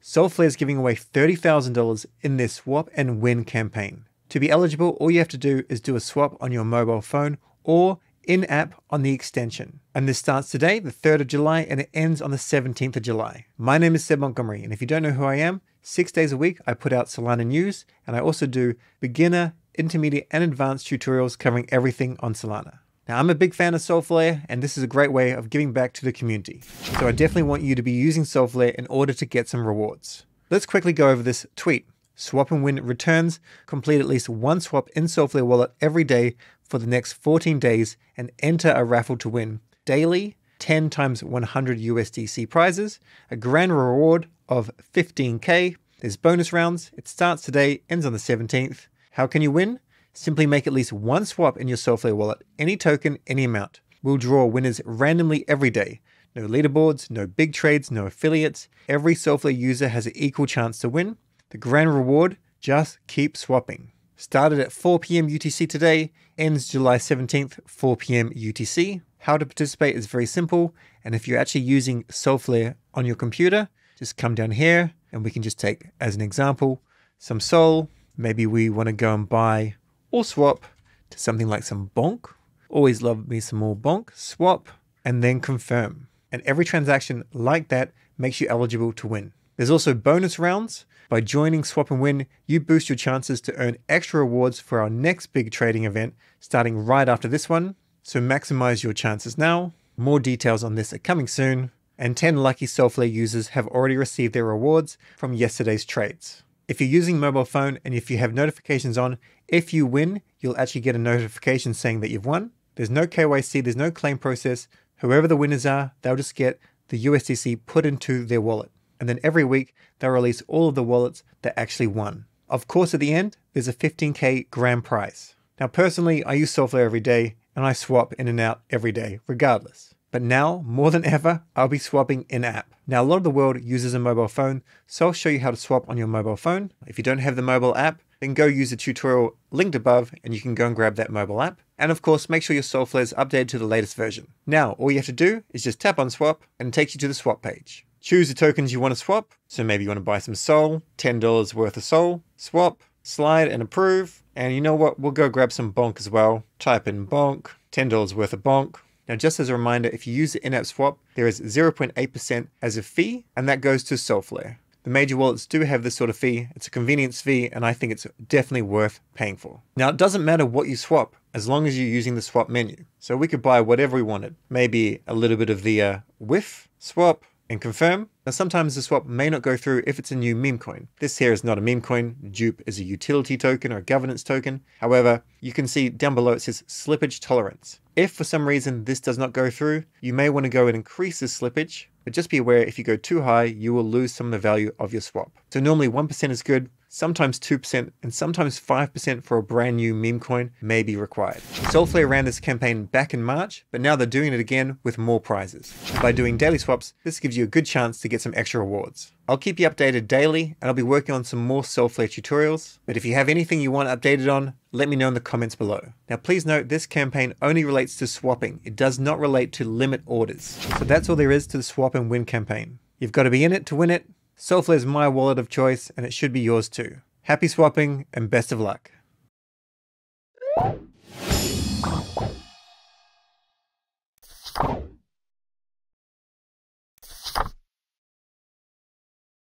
Solflare is giving away $30,000 in their Swap and Win campaign. To be eligible, all you have to do is do a swap on your mobile phone or in-app on the extension. And this starts today, the 3rd of July, and it ends on the 17th of July. My name is Seb Montgomery, and if you don't know who I am, 6 days a week I put out Solana news, and I also do beginner, intermediate, and advanced tutorials covering everything on Solana. Now, I'm a big fan of Solflare, and this is a great way of giving back to the community. So I definitely want you to be using Solflare in order to get some rewards. Let's quickly go over this tweet. Swap and Win returns. Complete at least one swap in Solflare Wallet every day for the next 14 days and enter a raffle to win. Daily, 10 times 100 USDC prizes, a grand reward of 15K. There's bonus rounds. It starts today, ends on the 17th. How can you win? Simply make at least one swap in your Solflare wallet, any token, any amount. We'll draw winners randomly every day. No leaderboards, no big trades, no affiliates. Every Solflare user has an equal chance to win. The grand reward, just keep swapping. Started at 4 p.m. UTC today, ends July 17th, 4 p.m. UTC. How to participate is very simple. And if you're actually using Solflare on your computer, just come down here and we can just take, as an example, some Sol. Maybe we want to go and buy or swap to something like some Bonk. Always love me some more Bonk. Swap and then confirm. And every transaction like that makes you eligible to win. There's also bonus rounds. By joining Swap and Win, you boost your chances to earn extra rewards for our next big trading event starting right after this one. So maximize your chances now. More details on this are coming soon. And 10 lucky Solflare users have already received their rewards from yesterday's trades. If you're using mobile phone and if you have notifications on, if you win, you'll actually get a notification saying that you've won. There's no KYC, there's no claim process. Whoever the winners are, they'll just get the USDC put into their wallet. And then every week, they'll release all of the wallets that actually won. Of course, at the end, there's a 15K grand prize. Now, personally, I use Solflare every day and I swap in and out every day, regardless. But now, more than ever, I'll be swapping in-app. Now, a lot of the world uses a mobile phone, so I'll show you how to swap on your mobile phone. If you don't have the mobile app, then go use the tutorial linked above and you can go and grab that mobile app. And of course, make sure your Solflare is updated to the latest version. Now, all you have to do is just tap on swap and it takes you to the swap page. Choose the tokens you want to swap. So maybe you want to buy some Sol, $10 worth of Sol, swap, slide and approve. And you know what? We'll go grab some Bonk as well. Type in Bonk, $10 worth of Bonk. Now, just as a reminder, if you use the in-app swap, there is 0.8% as a fee, and that goes to Solflare. The major wallets do have this sort of fee. It's a convenience fee, and I think it's definitely worth paying for. Now, it doesn't matter what you swap, as long as you're using the swap menu. So we could buy whatever we wanted. Maybe a little bit of the whiff, swap, and confirm. Now, sometimes the swap may not go through if it's a new meme coin. This here is not a meme coin. Dupe is a utility token or a governance token. However, you can see down below it says slippage tolerance. If for some reason this does not go through, you may want to go and increase the slippage, but just be aware if you go too high, you will lose some of the value of your swap. So normally 1% is good, sometimes 2%, and sometimes 5% for a brand new meme coin may be required. Solflare ran this campaign back in March, but now they're doing it again with more prizes. By doing daily swaps, this gives you a good chance to get some extra rewards. I'll keep you updated daily, and I'll be working on some more Solflare tutorials. But if you have anything you want updated on, let me know in the comments below. Now, please note this campaign only relates to swapping. It does not relate to limit orders. So that's all there is to the Swap and Win campaign. You've got to be in it to win it. Solflare is my wallet of choice, and it should be yours too. Happy swapping and best of luck.